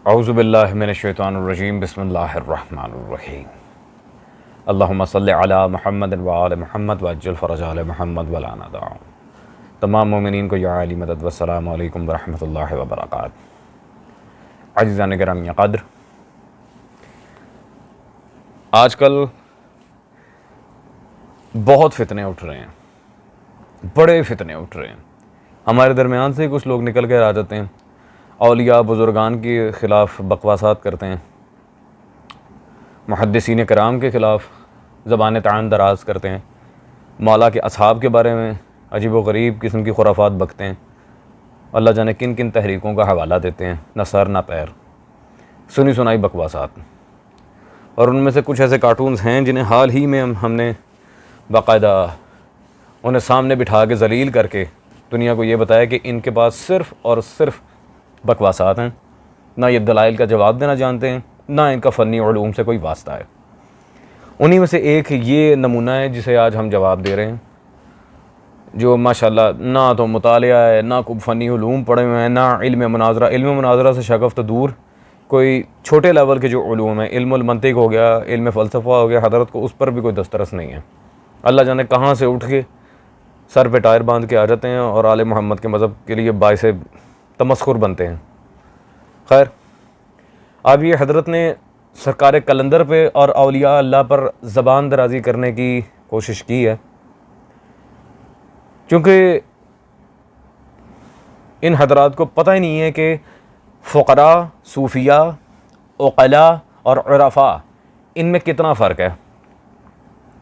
اعوذ باللہ من الشیطان الرجیم بسم اللہ الرحمن الرحیم اللہم صلی علی محمد وآل محمد وعجل فرج آل محمد ولا ندع. تمام مومنین کو یا علی مدد والسلام علیکم ورحمۃ اللہ وبرکاتہ. عزیزان گرامی قدر، آج کل بہت فتنے اٹھ رہے ہیں، بڑے فتنے اٹھ رہے ہیں. ہمارے درمیان سے کچھ لوگ نکل کے آ جاتے ہیں، اولیاء بزرگان کے خلاف بکواسات کرتے ہیں، محدثین کرام کے خلاف زبان طعن دراز کرتے ہیں، مولا کے اصحاب کے بارے میں عجیب و غریب قسم کی خرافات بکتے ہیں، اللہ جانے کن کن تحریکوں کا حوالہ دیتے ہیں، نہ سر نہ پیر، سنی سنائی بکواسات. اور ان میں سے کچھ ایسے کارٹونز ہیں جنہیں حال ہی میں ہم نے باقاعدہ انہیں سامنے بٹھا کے ذلیل کر کے دنیا کو یہ بتایا کہ ان کے پاس صرف اور صرف بکواسات ہیں، نہ یہ دلائل کا جواب دینا جانتے ہیں، نہ ان کا فنی علوم سے کوئی واسطہ ہے. انہی میں سے ایک یہ نمونہ ہے جسے آج ہم جواب دے رہے ہیں، جو ماشاءاللہ نہ تو مطالعہ ہے، نہ کوئی فنی علوم پڑھے ہوئے ہیں، نہ علم مناظرہ سے شگفت دور کوئی چھوٹے لیول کے جو علوم ہیں، علم المنطق ہو گیا، علم فلسفہ ہو گیا، حضرت کو اس پر بھی کوئی دسترس نہیں ہے. اللہ جانے کہاں سے اٹھ کے سر پہ ٹائر باندھ کے آ جاتے ہیں اور آل محمد کے مذہب کے لیے باعث تمسخر بنتے ہیں. خیر، اب یہ حضرت نے سرکار کلندر پہ اور اولیاء اللہ پر زبان درازی کرنے کی کوشش کی ہے، چونکہ ان حضرات کو پتہ ہی نہیں ہے کہ فقراء، صوفیاء، عقلاء اور عرفاء ان میں کتنا فرق ہے.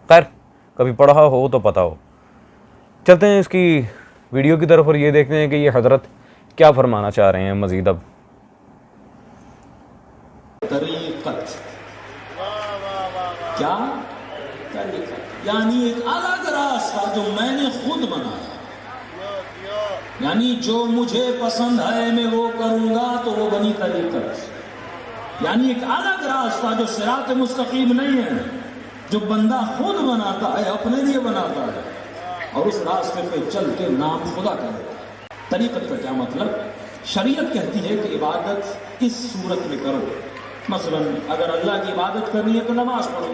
خیر، کبھی پڑھا ہو تو پتہ ہو. چلتے ہیں اس کی ویڈیو کی طرف اور یہ دیکھتے ہیں کہ یہ حضرت کیا فرمانا چاہ رہے ہیں مزید. اب طریقت کیا؟ طریقت یعنی ایک الگ راستہ جو میں نے خود بنایا، یعنی جو مجھے پسند ہے میں وہ کروں گا تو وہ بنی طریقت. یعنی ایک الگ راستہ جو صراط مستقیم نہیں ہے، جو بندہ خود بناتا ہے، اپنے لیے بناتا ہے اور اس راستے پہ چل کے نام خدا کرے. طریقت کا کیا مطلب؟ شریعت کہتی ہے کہ عبادت اس صورت میں کرو. مثلا اگر اللہ کی عبادت کرنی ہے تو نماز پڑھو،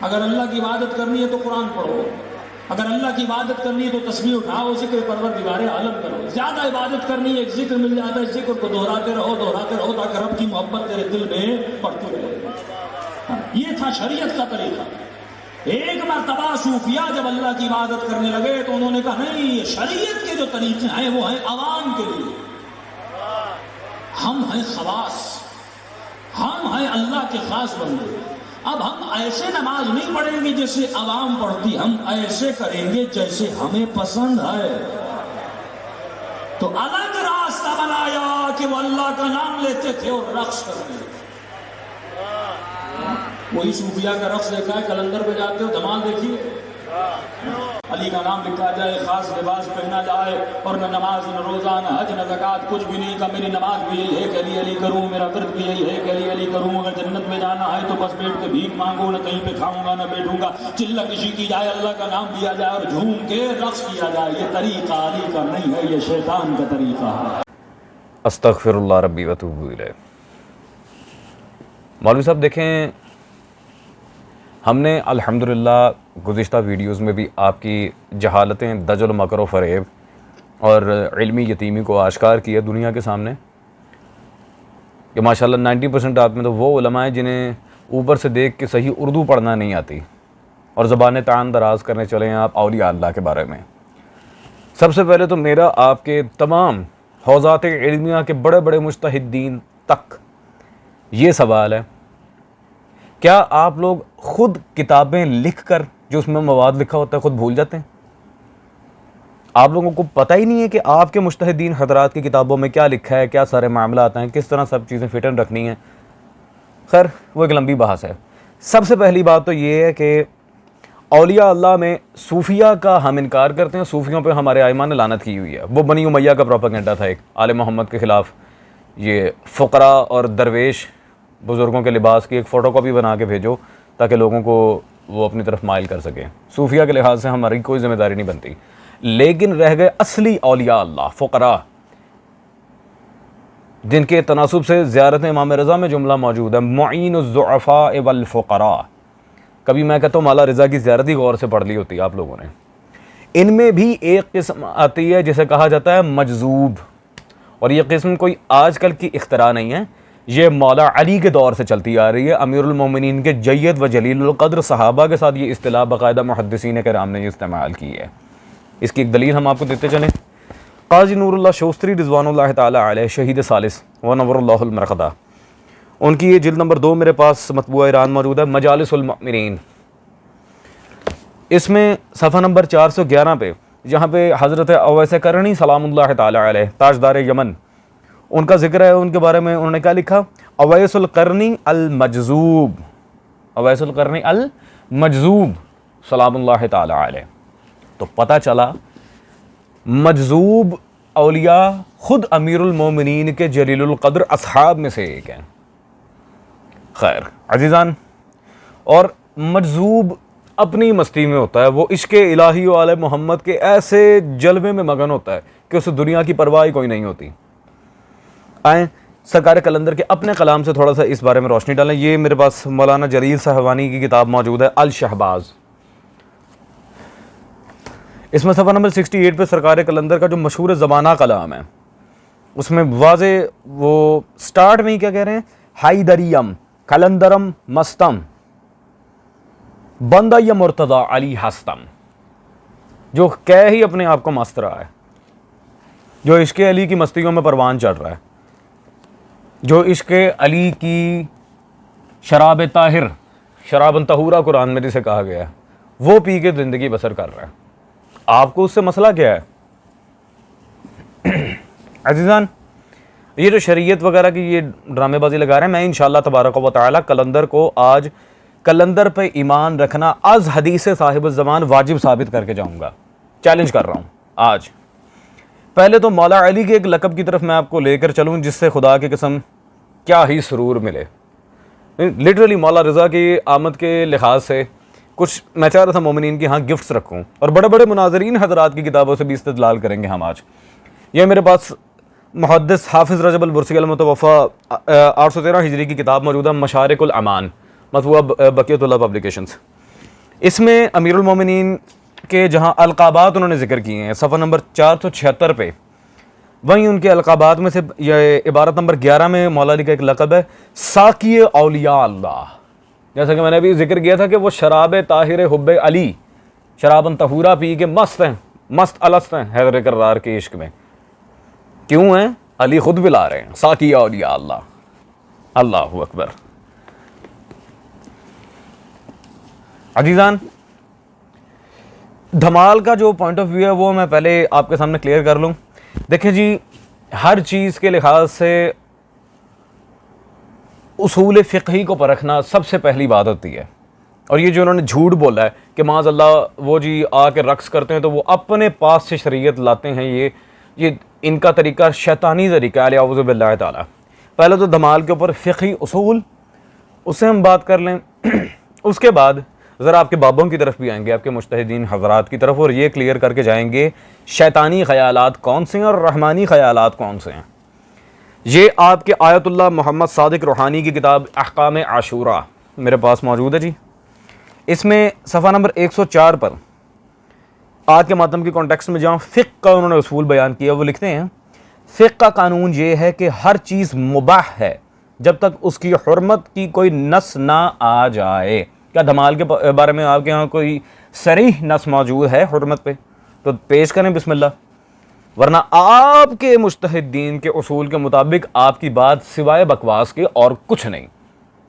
اگر اللہ کی عبادت کرنی ہے تو قرآن پڑھو، اگر اللہ کی عبادت کرنی ہے تو تسبیح اٹھاؤ، ذکر پروردگار عالم کرو. زیادہ عبادت کرنی ہے، ایک ذکر مل جاتا ہے، ذکر کو دہراتے رہو تاکہ رب کی محبت تیرے دل میں پڑتی رہے. یہ تھا شریعت کا طریقہ. ایک مرتبہ صوفیاء جب اللہ کی عبادت کرنے لگے تو انہوں نے کہا نہیں، یہ شریعت کے جو طریقے ہیں وہ ہیں عوام کے لیے. ہم ہیں خواص، ہم ہیں اللہ کے خاص بندے. اب ہم ایسے نماز نہیں پڑھیں گے جیسے عوام پڑھتی، ہم ایسے کریں گے جیسے ہمیں پسند ہے. تو الگ راستہ بنایا کہ وہ اللہ کا نام لیتے تھے اور رقص کرتے تھے. وہی صوفیاء کا رقص دیکھا ہے، کلندر پہ جاتے ہو دھمال دیکھیے، علی کا نام لکھا جائے، خاص لباس پہنا جائے، اور نہ نماز نہ روزہ نہ حج نہ زکوٰۃ، کچھ بھی نہیں. کہ میری نماز بھی یہی ہے کہ علی علی کروں، میرا ورد بھی یہی ہے کہ علی علی کروں. اگر جنت میں جانا ہے تو بس بیٹھ کے بھیک مانگو، نہ کہیں پہ کھاؤں گا نہ بیٹھوں گا. چلہ کشی کی جائے، اللہ کا نام لیا جائے اور جھوم کے رقص کیا جائے. یہ طریقہ علی کا نہیں ہے، یہ شیطان کا طریقہ ہے. استغفر اللہ ربی واتوب الیہ. مولوی صاحب دیکھیں، ہم نے الحمدللہ گزشتہ ویڈیوز میں بھی آپ کی جہالتیں، دجل، مکر و فریب اور علمی یتیمی کو آشکار کیا دنیا کے سامنے کہ ماشاءاللہ 90% آپ میں تو وہ علماء ہیں جنہیں اوپر سے دیکھ کے صحیح اردو پڑھنا نہیں آتی اور زبان طعن دراز کرنے چلے ہیں آپ اولیاء اللہ کے بارے میں. سب سے پہلے تو میرا آپ کے تمام حوزات علمیہ کے بڑے بڑے مجتہدین تک یہ سوال ہے، کیا آپ لوگ خود کتابیں لکھ کر جو اس میں مواد لکھا ہوتا ہے خود بھول جاتے ہیں؟ آپ لوگوں کو پتہ ہی نہیں ہے کہ آپ کے مجتہدین حضرات کی کتابوں میں کیا لکھا ہے، کیا سارے معاملات ہیں، کس طرح سب چیزیں فٹن رکھنی ہیں. خیر، وہ ایک لمبی بحث ہے. سب سے پہلی بات تو یہ ہے کہ اولیاء اللہ میں صوفیاء کا ہم انکار کرتے ہیں. صوفیوں پہ ہمارے ائمہ نے لعنت کی ہوئی ہے. وہ بنی امیہ کا پروپیگنڈا تھا ایک آل محمد کے خلاف. یہ فقراء اور درویش بزرگوں کے لباس کی ایک فوٹو کاپی بنا کے بھیجو تاکہ لوگوں کو وہ اپنی طرف مائل کر سکیں. صوفیاء کے لحاظ سے ہماری کوئی ذمہ داری نہیں بنتی، لیکن رہ گئے اصلی اولیاء اللہ، فقراء. جن کے تناسب سے زیارت امام رضا میں جملہ موجود ہے معین الضعفاء والفقراء. کبھی میں کہتا ہوں مولا رضا کی زیارت ہی غور سے پڑھ لی ہوتی ہے آپ لوگوں نے. ان میں بھی ایک قسم آتی ہے جسے کہا جاتا ہے مجذوب, اور یہ قسم کوئی آج کل کی اختراع نہیں ہے, یہ مولا علی کے دور سے چلتی آ رہی ہے. امیر المومنین کے جید و جلیل القدر صحابہ کے ساتھ یہ اصطلاح باقاعدہ محدثین کرام نے استعمال کی ہے. اس کی ایک دلیل ہم آپ کو دیتے چلیں. قاضی نور اللہ شوستری رضوان اللہ تعالی علیہ شہید ثالث و نور اللہ المرقدہ, ان کی یہ جلد نمبر 2 میرے پاس مطبوعہ ایران موجود ہے, مجالس المؤمنین. اس میں صفحہ نمبر 411 پہ جہاں پہ حضرت اویس کرنی سلام اللہ تعالی علیہ تاجدار یمن, ان کا ذکر ہے. ان کے بارے میں انہوں نے کیا لکھا؟ اویس القرنی المجذوب, اویس القرنی المجذوب سلام اللہ تعالی علیہ. تو پتہ چلا مجذوب اولیاء خود امیر المومنین کے جلیل القدر اصحاب میں سے ایک ہیں. خیر عزیزان, اور مجذوب اپنی مستی میں ہوتا ہے, وہ عشق الہی و آل محمد کے ایسے جلوے میں مگن ہوتا ہے کہ اسے دنیا کی پرواہ کوئی نہیں ہوتی. آئیں سرکار قلندر کے اپنے کلام سے تھوڑا سا اس بارے میں روشنی ڈالیں. یہ میرے پاس مولانا جلیل صاحبانی کی کتاب موجود ہے الشہباز. اس میں صفحہ نمبر 68 پہ سرکار قلندر کا جو مشہور زبانہ کلام ہے اس میں واضح وہ سٹارٹ میں ہی کیا کہہ رہے ہیں؟ حیدریم قلندرم مستم بندہ یا مرتضی علی ہستم, جو کہہ ہی اپنے آپ کو مست رہا ہے, جو عشق علی کی مستیوں میں پروان چڑھ رہا ہے, جو عشق علی کی شراب طاہر شرابن طہورا قرآن میں جسے کہا گیا ہے, وہ پی کے زندگی بسر کر رہا ہے. آپ کو اس سے مسئلہ کیا ہے؟ عزیزان, یہ جو شریعت وغیرہ کی یہ ڈرامے بازی لگا رہے ہیں, میں انشاءاللہ تبارک و تعالی قلندر کو آج قلندر پہ ایمان رکھنا از حدیث صاحب الزمان واجب ثابت کر کے جاؤں گا. چیلنج کر رہا ہوں آج. پہلے تو مولا علی کے ایک لقب کی طرف میں آپ کو لے کر چلوں جس سے خدا کی قسم کیا ہی سرور ملے. لٹرلی مولا رضا کی آمد کے لحاظ سے کچھ میں چاہ رہا تھا مومنین کی ہاں گفٹس رکھوں, اور بڑے بڑے مناظرین حضرات کی کتابوں سے بھی استدلال کریں گے ہم آج. یہ میرے پاس محدث حافظ رجب البرسی المتوفی 813 ہجری کی کتاب موجود ہے مشارق الامان, مطبوعہ بقیت اللہ پبلیکیشنز. اس میں امیر المومنین کے جہاں القابات انہوں نے ذکر کیے ہیں صفحہ نمبر 476 پہ, وہیں ان کے القابات میں سے یہ عبارت نمبر 11 میں مولا علی کا ایک لقب ہے ساقی اولیاء اللہ. جیسا کہ میں نے ابھی ذکر کیا تھا کہ وہ شراب طاہر حب علی شرابن طہورا پی کے مست ہیں, مست الست ہیں حیدر کرار کے عشق میں. کیوں ہیں؟ علی خود بلا رہے ہیں ساقی اولیاء اللہ. اللہ اکبر. عزیزان, دھمال کا جو پوائنٹ آف ویو ہے وہ میں پہلے آپ کے سامنے کلیئر کر لوں. دیکھیں جی, ہر چیز کے لحاظ سے اصول فقہی کو پرکھنا سب سے پہلی بات ہوتی ہے. اور یہ جو انہوں نے جھوٹ بولا ہے کہ معاذ اللہ وہ جی آ کے رقص کرتے ہیں تو وہ اپنے پاس سے شریعت لاتے ہیں, یہ ان کا طریقہ شیطانی طریقہ ہے اعوذ باللہ تعالی. پہلے تو دھمال کے اوپر فقہی اصول اس سے ہم بات کر لیں. اس کے بعد ذرا آپ کے بابوں کی طرف بھی آئیں گے, آپ کے مجتہدین حضرات کی طرف, اور یہ کلیئر کر کے جائیں گے شیطانی خیالات کون سے ہیں اور رحمانی خیالات کون سے ہیں. یہ آپ کے آیت اللہ محمد صادق روحانی کی کتاب احکام عاشورہ میرے پاس موجود ہے جی. اس میں صفحہ نمبر 104 پر آج کے ماتم کی کانٹیکسٹ میں جہاں فقہ کا انہوں نے اصول بیان کیا وہ لکھتے ہیں فقہ کا قانون یہ ہے کہ ہر چیز مباح ہے جب تک اس کی حرمت کی کوئی نص نہ آ جائے. کیا دھمال کے بارے میں آپ کے ہاں کوئی صریح نص موجود ہے حرمت پہ؟ تو پیش کریں بسم اللہ, ورنہ آپ کے مجتہدین کے اصول کے مطابق آپ کی بات سوائے بکواس کے اور کچھ نہیں,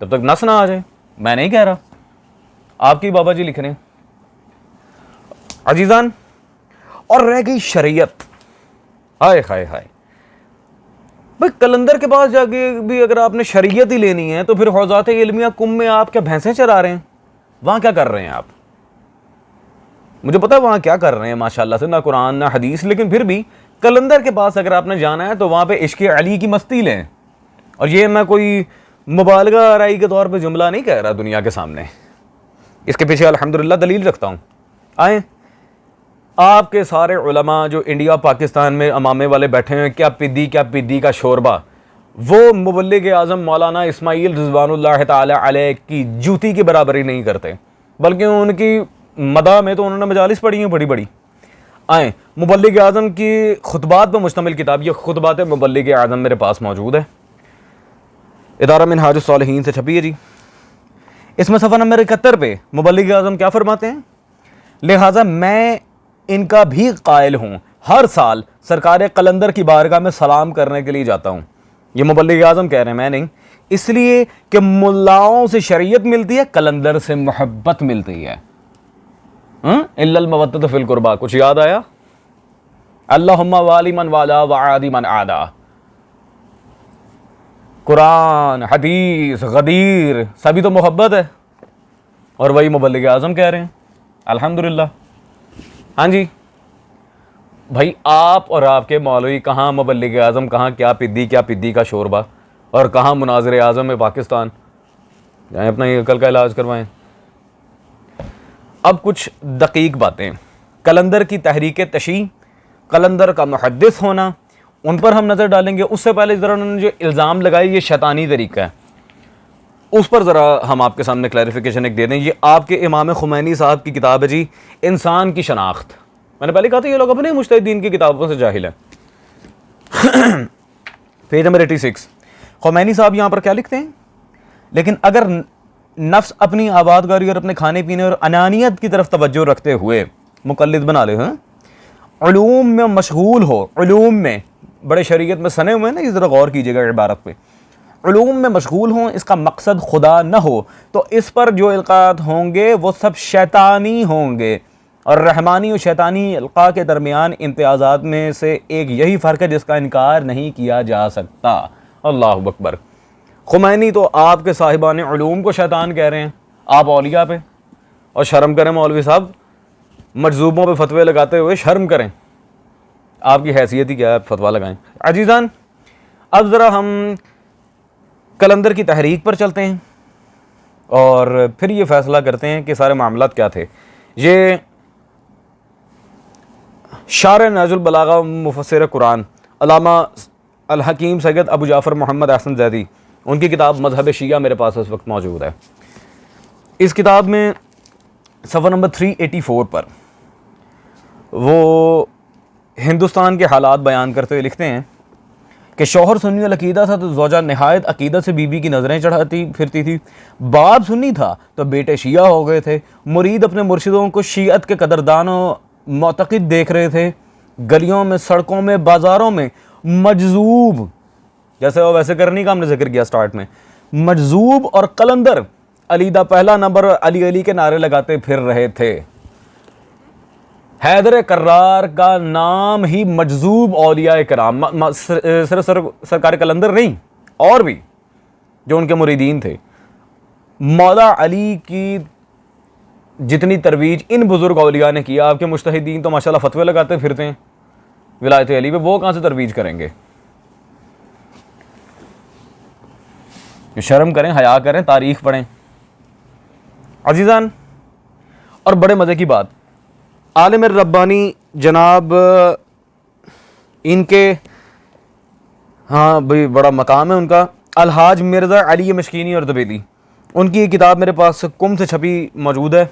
جب تک نص نہ آ جائے. میں نہیں کہہ رہا, آپ کی بابا جی لکھ رہے ہیں. عزیزان, اور رہ گئی شریعت. ہائے ہائے ہائے بھائی, قلندر کے پاس جا کے بھی اگر آپ نے شریعت ہی لینی ہے تو پھر حوزات علمیہ کم میں آپ کیا بھینسیں چرا رہے ہیں؟ وہاں کیا کر رہے ہیں آپ؟ مجھے پتا ہے وہاں کیا کر رہے ہیں ماشاءاللہ سے, نہ قرآن نہ حدیث, لیکن پھر بھی قلندر کے پاس اگر آپ نے جانا ہے تو وہاں پہ عشق علی کی مستی لیں. اور یہ میں کوئی مبالغہ آرائی کے طور پہ جملہ نہیں کہہ رہا دنیا کے سامنے, اس کے پیچھے الحمدللہ دلیل رکھتا ہوں. آئیں, آپ کے سارے علماء جو انڈیا پاکستان میں امامے والے بیٹھے ہیں, کیا پدی کا شوربہ, وہ مبلغ اعظم مولانا اسماعیل رضوان اللہ تعالی علیہ کی جوتی کی برابری نہیں کرتے، بلکہ ان کی مداح میں تو انہوں نے مجالس پڑھی ہیں بڑی بڑی۔ آئیں، مبلغ اعظم کی خطبات پر مشتمل کتاب، یہ خطبات مبلغ اعظم میرے پاس موجود ہے، ادارہ منہاج الصالحین سے چھپی ہے جی۔ اس میں صفحہ نمبر 71 پہ مبلغ اعظم کیا فرماتے ہیں؟ لہٰذا میں ان کا بھی قائل ہوں، ہر سال سرکار قلندر کی بارگاہ میں سلام کرنے کے لیے جاتا ہوں۔ یہ مبلغ اعظم کہہ رہے ہیں، میں نہیں، اس لیے کہ ملاؤں سے شریعت ملتی ہے، قلندر سے محبت ملتی ہے۔ الا المودۃ فی القربیٰ، کچھ یاد آیا؟ اللہم والی من والا وعادی من عادا، قرآن، حدیث، غدیر، سبھی تو محبت ہے، اور وہی مبلغ اعظم کہہ رہے ہیں۔ الحمدللہ۔ ہاں جی بھائی، آپ اور آپ کے مولوی کہاں مبلغ اعظم، کہاں کیا پدی کا شوربہ، اور کہاں مناظر اعظم ہے پاکستان؟ جائیں اپنا یہ عقل کا علاج کروائیں۔ اب کچھ دقیق باتیں، قلندر کی تحریک تشیع، قلندر کا محدث ہونا، ان پر ہم نظر ڈالیں گے۔ اس سے پہلے ذرا انہوں نے جو الزام لگائی یہ شیطانی طریقہ ہے، اس پر ذرا ہم آپ کے سامنے کلیریفیکیشن ایک دے دیں۔ یہ آپ کے امام خمینی صاحب کی کتاب ہے جی، انسان کی شناخت۔ میں نے پہلے کہا تھا یہ لوگ اپنے مجتہدین کی کتابوں سے جاہل ہیں۔ پیج نمبر 86، خمینی صاحب یہاں پر کیا لکھتے ہیں؟ لیکن اگر نفس اپنی آبادکاری اور اپنے کھانے پینے اور انانیت کی طرف توجہ رکھتے ہوئے مقلد بنا لے، علوم میں مشغول ہو، علوم میں بڑے شریعت میں سنے ہوئے ہیں نا، یہ ذرا غور کیجیے گا عبارت پہ، علوم میں مشغول ہوں، اس کا مقصد خدا نہ ہو، تو اس پر جو القاءات ہوں گے وہ سب شیطانی ہوں گے، اور رحمانی اور شیطانی القاء کے درمیان امتیازات میں سے ایک یہی فرق ہے جس کا انکار نہیں کیا جا سکتا۔ اللہ اکبر۔ خمینی تو آپ کے صاحبان علوم کو شیطان کہہ رہے ہیں، آپ اولیاء پہ، اور شرم کریں مولوی صاحب، مجذوبوں پہ فتوے لگاتے ہوئے شرم کریں، آپ کی حیثیت ہی کیا ہے فتویٰ لگائیں۔ عزیزان، اب ذرا ہم قلندر کی تحریک پر چلتے ہیں اور پھر یہ فیصلہ کرتے ہیں کہ سارے معاملات کیا تھے۔ یہ شارح نہج البلاغہ مفسر قرآن علامہ الحکیم سید ابو جعفر محمد احسن زیدی، ان کی کتاب مذہب شیعہ میرے پاس اس وقت موجود ہے۔ اس کتاب میں صفحہ نمبر 384 پر وہ ہندوستان کے حالات بیان کرتے ہوئے لکھتے ہیں کہ شوہر سنی العقیدہ تھا تو زوجہ نہایت عقیدت سے بیوی کی نظریں چڑھاتی پھرتی تھی، باپ سنی تھا تو بیٹے شیعہ ہو گئے تھے، مرید اپنے مرشدوں کو شیعت کے قدردان و معتقد دیکھ رہے تھے، گلیوں میں، سڑکوں میں، بازاروں میں مجذوب، جیسے وہ ویسے کرنی کا ہم نے ذکر کیا سٹارٹ میں، مجذوب اور قلندر علی دا پہلا نمبر علی علی کے نعرے لگاتے پھر رہے تھے۔ حیدر کرار کا نام ہی مجذوب اولیاء کرام، صرف سرکار قلندر نہیں، اور بھی جو ان کے مریدین تھے، مولا علی کی جتنی ترویج ان بزرگ اولیاء نے کیا، آپ کے مجتہدین تو ماشاءاللہ فتوے لگاتے پھرتے ہیں ولایت علی پہ، وہ کہاں سے ترویج کریں گے؟ شرم کریں، حیا کریں، تاریخ پڑھیں۔ عزیزان، اور بڑے مزے کی بات، عالم ربانی جناب ان کے، ہاں بھئی بڑا مقام ہے ان کا، الحاج مرزا علی مشکینی اور دبیلی، ان کی یہ کتاب میرے پاس کم سے چھپی موجود ہے،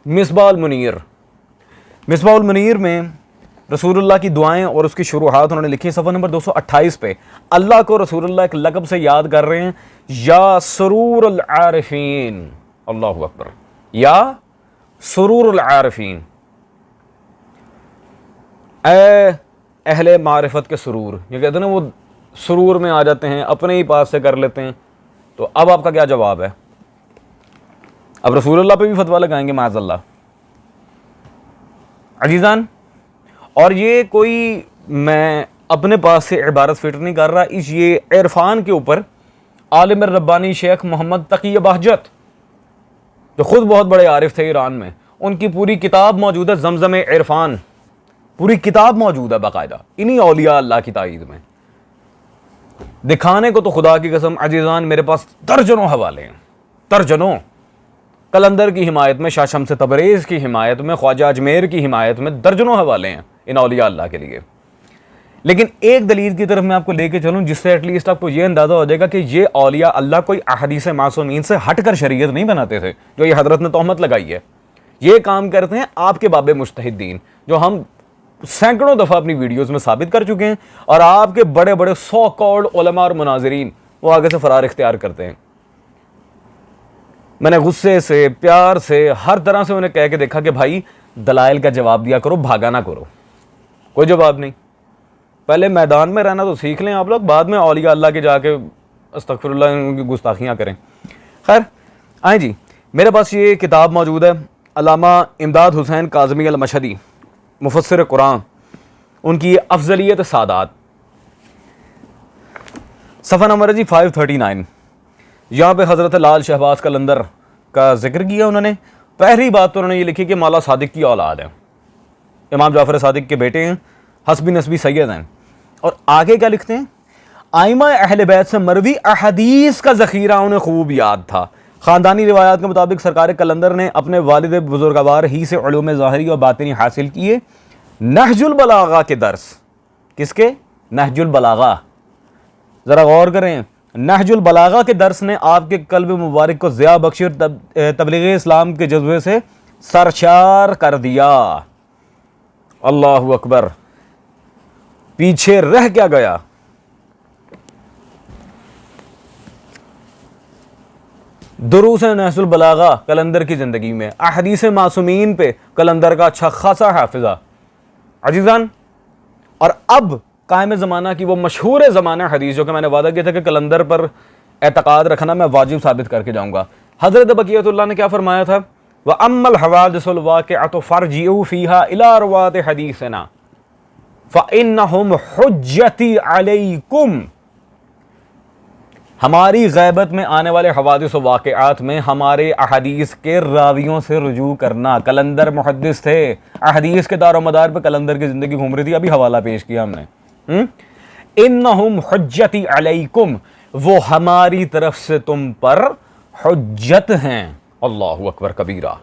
مصباح المنیر۔ مصباح المنیر میں رسول اللہ کی دعائیں اور اس کی شروحات انہوں نے لکھی، صفحہ نمبر 228 پہ اللہ کو رسول اللہ ایک لقب سے یاد کر رہے ہیں، یا سرور العارفین، اللہ اکبر، یا سرور العارفین، اے اہل معرفت کے سرور، یہ کہتے ہیں نا وہ سرور میں آ جاتے ہیں، اپنے ہی پاس سے کر لیتے ہیں۔ تو اب آپ کا کیا جواب ہے؟ اب رسول اللہ پہ بھی فتویٰ لگائیں گے معاذ اللہ؟ عزیزان، اور یہ کوئی میں اپنے پاس سے عبارت فٹ نہیں کر رہا، اس یہ عرفان کے اوپر عالم ربانی شیخ محمد تقی بہجت، جو خود بہت بڑے عارف تھے ایران میں، ان کی پوری کتاب موجود ہے، زمزم عرفان، پوری کتاب موجود ہے باقاعدہ انہی اولیاء اللہ کی تائید میں۔ دکھانے کو تو خدا کی قسم عزیزان میرے پاس درجنوں حوالے ہیں، درجنوں، قلندر کی حمایت میں، شاہ شمس تبریز کی حمایت میں، خواجہ اجمیر کی حمایت میں درجنوں حوالے ہیں ان اولیاء اللہ کے لیے۔ لیکن ایک دلیل کی طرف میں آپ کو لے کے چلوں جس سے ایٹ لیسٹ آپ کو یہ اندازہ ہو جائے گا کہ یہ اولیاء اللہ کوئی احادیث معصومین سے ہٹ کر شریعت نہیں بناتے تھے جو یہ حضرت نے تہمت لگائی ہے. یہ کام کرتے ہیں آپ کے باب مجتہدین جو ہم سینکڑوں دفعہ اپنی ویڈیوز میں ثابت کر چکے ہیں, اور آپ کے بڑے بڑے سو کالڈ علماء اور مناظرین وہ آگے سے فرار اختیار کرتے ہیں. میں نے غصے سے, پیار سے, ہر طرح سے انہیں کہہ کے دیکھا کہ بھائی دلائل کا جواب دیا کرو, بھاگا نہ کرو. کوئی جواب نہیں. پہلے میدان میں رہنا تو سیکھ لیں آپ لوگ, بعد میں اولیاء اللہ کے جا کے استغفر اللہ ان کی گستاخیاں کریں. خیر آئیں جی, میرے پاس یہ کتاب موجود ہے, علامہ امداد حسین کاظمی المشہدی مفسر قرآن, ان کی افضلیت سادات, صفحہ نمبر ہے جی 539. یہاں پہ حضرت لال شہباز قلندر کا ذکر کیا انہوں نے. پہلی بات تو انہوں نے یہ لکھی کہ مولا صادق کی اولاد ہے, امام جعفر صادق کے بیٹے ہیں, حسبی نسبی سید ہیں. اور آگے کیا لکھتے ہیں, آئمہ اہل بیت سے مروی احادیث کا ذخیرہ انہیں خوب یاد تھا. خاندانی روایات کے مطابق سرکار قلندر نے اپنے والد بزرگوار ہی سے علوم ظاہری اور باطنی حاصل کیے. نہج البلاغہ کے درس, کس کے؟ نہج البلاغہ, ذرا غور کریں. نہج البلاغہ کے درس نے آپ کے قلب مبارک کو ضیاء بخشی اور تبلیغ اسلام کے جذبے سے سرشار کر دیا. اللہ اکبر, پیچھے رہ کیا گیا. دروس نہج البلاغہ قلندر کی زندگی میں, احادیث معصومین پہ قلندر کا اچھا خاصا حافظہ. عزیزان, اور اب قائم زمانہ کی وہ مشہور زمانہ حدیث جو کہ میں نے وعدہ کیا تھا کہ قلندر پر اعتقاد رکھنا میں واجب ثابت کر کے جاؤں گا. حضرت بقیت اللہ نے کیا فرمایا تھا, وَأَمَّا الْحَوَادِثُ الْوَاقِعَةُ فَارْجِعُوا فِيهَا إِلَىٰ رُوَاةِ حَدِيثِنَا فَإِنَّهُمْ حُجَّتِي عَلَيْكُمْ. ہماری غیبت میں آنے والے حوادث و واقعات میں ہمارے احادیث کے راویوں سے رجوع کرنا. قلندر محدث تھے, احادیث کے دار و مدار پہ قلندر کی زندگی گھوم رہی تھی. ابھی حوالہ پیش کیا ہم نے. انہم حجتی علیکم, وہ ہماری طرف سے تم پر حجت ہیں. اللہ اکبر کبیرہ.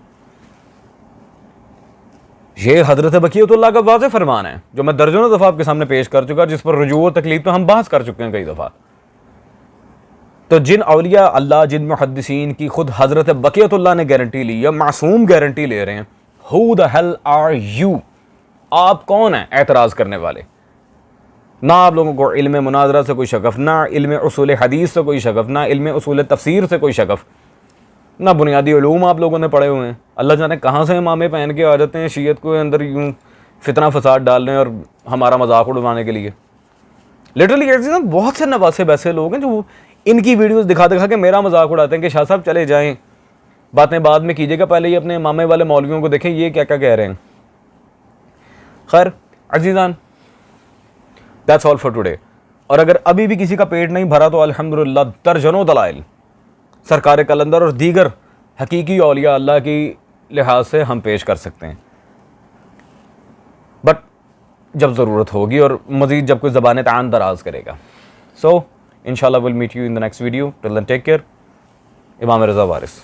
یہ حضرت بقیت اللہ کا واضح فرمان ہے جو میں درجنوں دفعہ آپ کے سامنے پیش کر چکا, جس پر رجوع و تکلیف تو ہم بحث کر چکے ہیں کئی دفعہ. تو جن اولیاء اللہ, جن محدثین کی خود حضرت بقیت اللہ نے گارنٹی لی یا معصوم گارنٹی لے رہے ہیں, who the hell are you, آپ کون ہیں اعتراض کرنے والے؟ نہ آپ لوگوں کو علم مناظرہ سے کوئی شغف, نہ علم اصول حدیث سے کوئی شغف, نہ علم اصول تفسیر سے کوئی شغف, نہ بنیادی علوم آپ لوگوں نے پڑھے ہوئے ہیں. اللہ جانے کہاں سے امامے پہن کے آ جاتے ہیں شیعت کو اندر یوں فتنہ فساد ڈالنے اور ہمارا مذاق اڑوانے کے لیے. لٹرلی بہت سے نواسب ایسے لوگ ہیں جو ان کی ویڈیوز دکھا دکھا کے میرا مذاق اڑاتے ہیں کہ شاہ صاحب چلے جائیں, باتیں بعد میں کیجیے گا, پہلے یہ اپنے امامے والے مولویوں کو دیکھیں یہ کیا کیا کہہ رہے ہیں. خیر عزیزان, that's all for today. اور اگر ابھی بھی کسی کا پیٹ نہیں بھرا تو الحمدللہ درجنوں دلائل سرکار قلندر اور دیگر حقیقی اولیاء اللہ کی لحاظ سے ہم پیش کر سکتے ہیں, بٹ جب ضرورت ہوگی اور مزید جب کوئی زبان تعان دراز کرے گا. سو انشاءاللہ we'll meet you in the next video. Till then take care. امام رضا وارث.